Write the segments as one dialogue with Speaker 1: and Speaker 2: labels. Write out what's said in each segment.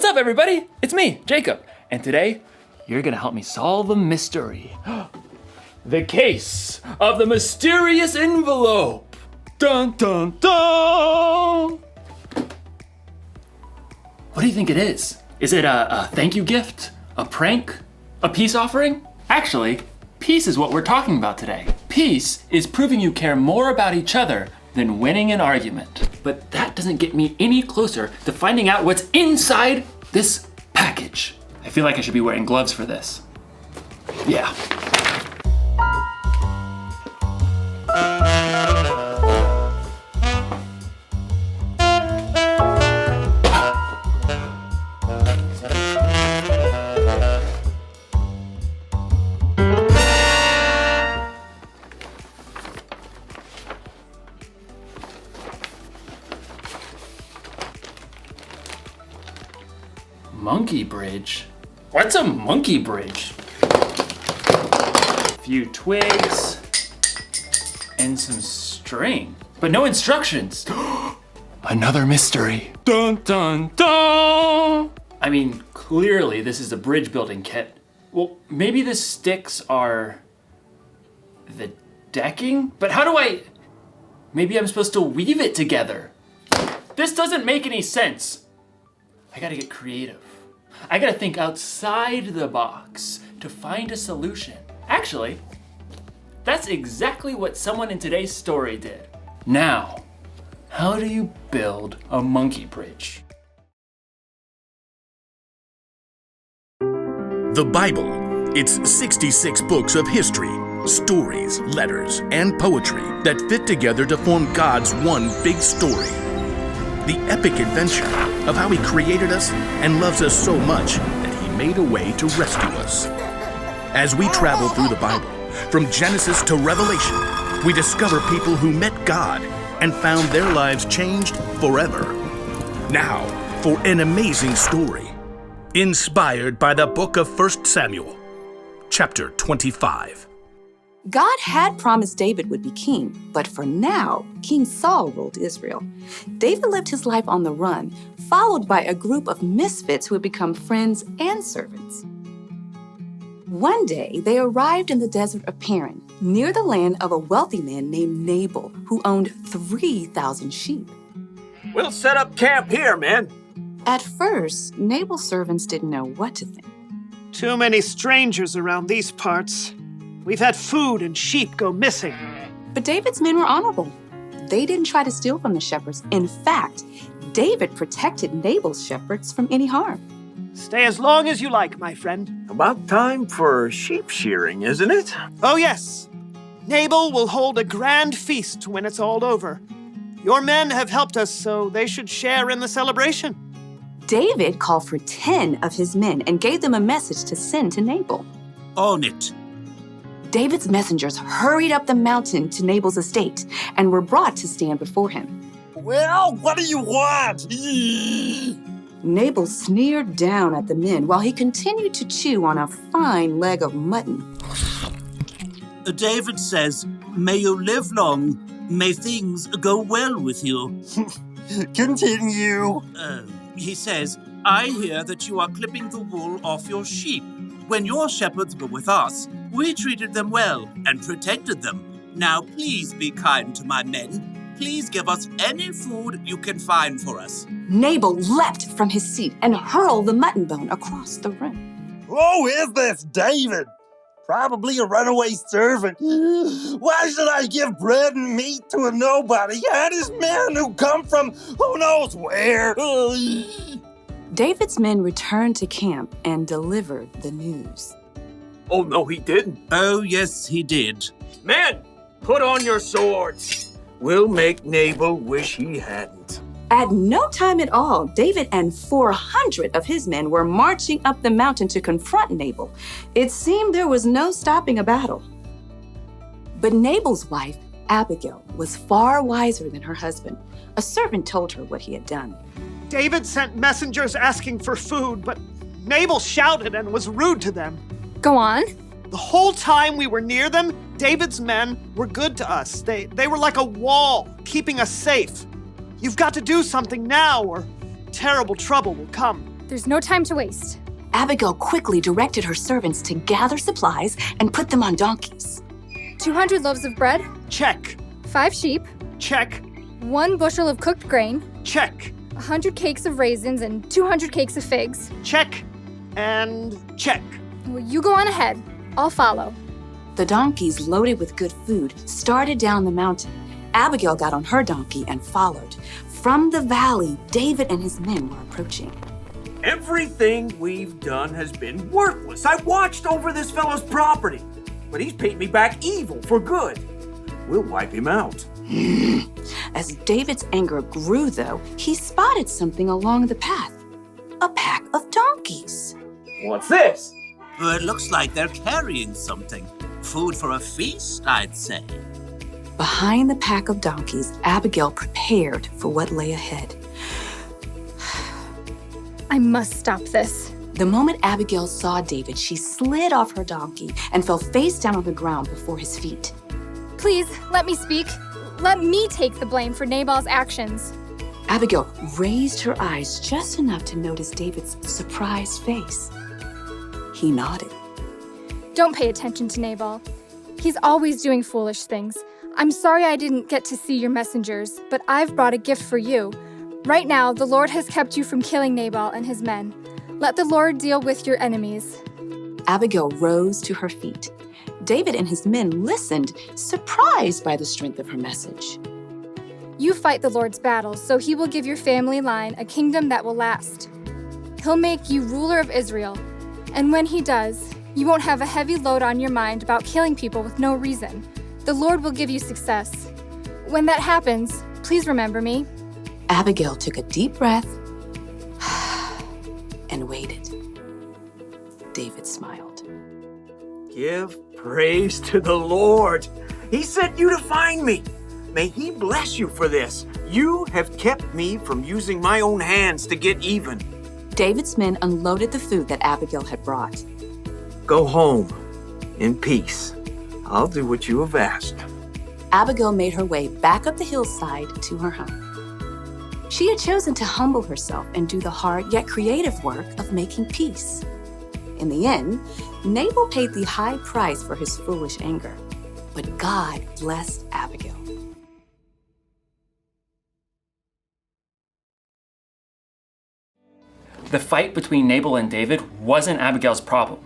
Speaker 1: What's up, everybody? It's me, Jacob. And today, you're gonna help me solve a mystery. The case of the mysterious envelope. Dun, dun, dun! What do you think it is? Is it a thank you gift? A prank? A peace offering? Actually, peace is what we're talking about today. Peace is proving you care more about each other than winning an argument. But that doesn't get me any closer to finding out what's inside this package. I feel like I should be wearing gloves for this. Yeah. Monkey bridge? What's a monkey bridge? A few twigs and some string, but no instructions. Another mystery. Dun, dun, dun! I mean, clearly this is a bridge building kit. Well, maybe the sticks are the decking? But how do maybe I'm supposed to weave it together. This doesn't make any sense. I gotta get creative. I gotta think outside the box to find a solution. Actually, that's exactly what someone in today's story did. Now, how do you build a monkey bridge?
Speaker 2: The Bible. It's 66 books of history, stories, letters, and poetry that fit together to form God's one big story. The epic adventure of how He created us and loves us so much that He made a way to rescue us. As we travel through the Bible, from Genesis to Revelation, we discover people who met God and found their lives changed forever. Now, for an amazing story, inspired by the book of 1 Samuel, chapter 25.
Speaker 3: God had promised David would be king, but for now, King Saul ruled Israel. David lived his life on the run, followed by a group of misfits who had become friends and servants. One day, they arrived in the desert of Paran, near the land of a wealthy man named Nabal, who owned 3,000 sheep.
Speaker 4: We'll set up camp here, man.
Speaker 3: At first, Nabal's servants didn't know what to think.
Speaker 5: Too many strangers around these parts. We've had food and sheep go missing.
Speaker 3: But David's men were honorable. They didn't try to steal from the shepherds. In fact, David protected Nabal's shepherds from any harm.
Speaker 5: Stay as long as you like, my friend.
Speaker 4: About time for sheep shearing, isn't it?
Speaker 5: Oh, yes. Nabal will hold a grand feast when it's all over. Your men have helped us, so they should share in the celebration.
Speaker 3: David called for 10 of his men and gave them a message to send to Nabal.
Speaker 6: On it.
Speaker 3: David's messengers hurried up the mountain to Nabal's estate and were brought to stand before him.
Speaker 4: Well, what do you want?
Speaker 3: Nabal sneered down at the men while he continued to chew on a fine leg of mutton.
Speaker 6: David says, "May you live long. May things go well with you."
Speaker 4: Continue.
Speaker 6: He says, "I hear that you are clipping the wool off your sheep. When your shepherds were with us, we treated them well and protected them. Now please be kind to my men. Please give us any food you can find for us."
Speaker 3: Nabal leapt from his seat and hurled the mutton bone across the room.
Speaker 4: Who is this David? Probably a runaway servant. Why should I give bread and meat to a nobody and his men who come from who knows where?
Speaker 3: David's men returned to camp and delivered the news.
Speaker 4: Oh, no, he didn't.
Speaker 6: Oh, yes, he did.
Speaker 4: Men, put on your swords. We'll make Nabal wish he hadn't.
Speaker 3: At no time at all, David and 400 of his men were marching up the mountain to confront Nabal. It seemed there was no stopping a battle. But Nabal's wife, Abigail, was far wiser than her husband. A servant told her what he had done.
Speaker 5: David sent messengers asking for food, but Nabal shouted and was rude to them.
Speaker 3: Go on.
Speaker 5: The whole time we were near them, David's men were good to us. They were like a wall, keeping us safe. You've got to do something now, or terrible trouble will come.
Speaker 7: There's no time to waste.
Speaker 3: Abigail quickly directed her servants to gather supplies and put them on donkeys.
Speaker 7: 200 loaves of bread,
Speaker 5: Check.
Speaker 7: 5 sheep,
Speaker 5: Check.
Speaker 7: 1 bushel of cooked grain,
Speaker 5: Check.
Speaker 7: 100 cakes of raisins, and 200 cakes of figs.
Speaker 5: Check. And check.
Speaker 7: Well, you go on ahead. I'll follow.
Speaker 3: The donkeys, loaded with good food, started down the mountain. Abigail got on her donkey and followed. From the valley, David and his men were approaching.
Speaker 8: Everything we've done has been worthless. I watched over this fellow's property, but he's paid me back evil for good. We'll wipe him out.
Speaker 3: As David's anger grew, though, he spotted something along the path. A pack of donkeys.
Speaker 8: What's this?
Speaker 6: It looks like they're carrying something. Food for a feast, I'd say.
Speaker 3: Behind the pack of donkeys, Abigail prepared for what lay ahead.
Speaker 7: I must stop this.
Speaker 3: The moment Abigail saw David, she slid off her donkey and fell face down on the ground before his feet.
Speaker 7: Please, let me speak. Let me take the blame for Nabal's actions.
Speaker 3: Abigail raised her eyes just enough to notice David's surprised face. He nodded.
Speaker 7: Don't pay attention to Nabal. He's always doing foolish things. I'm sorry I didn't get to see your messengers, but I've brought a gift for you. Right now, the Lord has kept you from killing Nabal and his men. Let the Lord deal with your enemies.
Speaker 3: Abigail rose to her feet. David and his men listened, surprised by the strength of her message.
Speaker 7: You fight the Lord's battles, so he will give your family line a kingdom that will last. He'll make you ruler of Israel. And when he does, you won't have a heavy load on your mind about killing people with no reason. The Lord will give you success. When that happens, please remember me.
Speaker 3: Abigail took a deep breath and waited. David smiled.
Speaker 8: Give praise to the Lord. He sent you to find me. May he bless you for this. You have kept me from using my own hands to get even.
Speaker 3: David's men unloaded the food that Abigail had brought.
Speaker 8: Go home in peace. I'll do what you have asked.
Speaker 3: Abigail made her way back up the hillside to her home. She had chosen to humble herself and do the hard yet creative work of making peace. In the end, Nabal paid the high price for his foolish anger, but God blessed Abigail.
Speaker 1: The fight between Nabal and David wasn't Abigail's problem,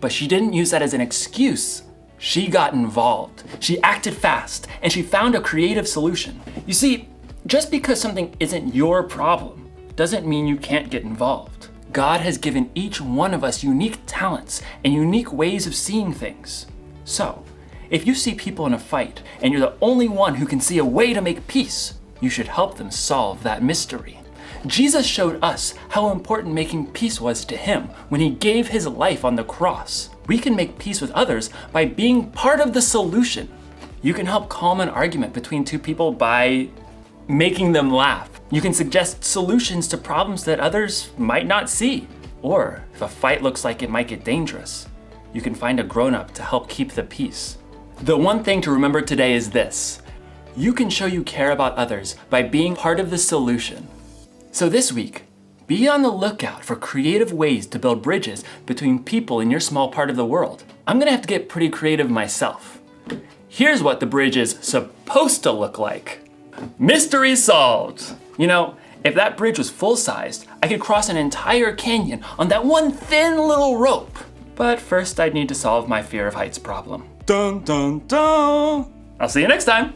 Speaker 1: but she didn't use that as an excuse. She got involved. She acted fast, and she found a creative solution. You see, just because something isn't your problem doesn't mean you can't get involved. God has given each one of us unique talents and unique ways of seeing things. So, if you see people in a fight and you're the only one who can see a way to make peace, you should help them solve that mystery. Jesus showed us how important making peace was to him when he gave his life on the cross. We can make peace with others by being part of the solution. You can help calm an argument between two people by making them laugh. You can suggest solutions to problems that others might not see. Or if a fight looks like it might get dangerous, you can find a grown-up to help keep the peace. The one thing to remember today is this: you can show you care about others by being part of the solution. So this week, be on the lookout for creative ways to build bridges between people in your small part of the world. I'm gonna have to get pretty creative myself. Here's what the bridge is supposed to look like. Mystery solved! You know, if that bridge was full-sized, I could cross an entire canyon on that one thin little rope. But first I'd need to solve my fear of heights problem. Dun dun dun! I'll see you next time!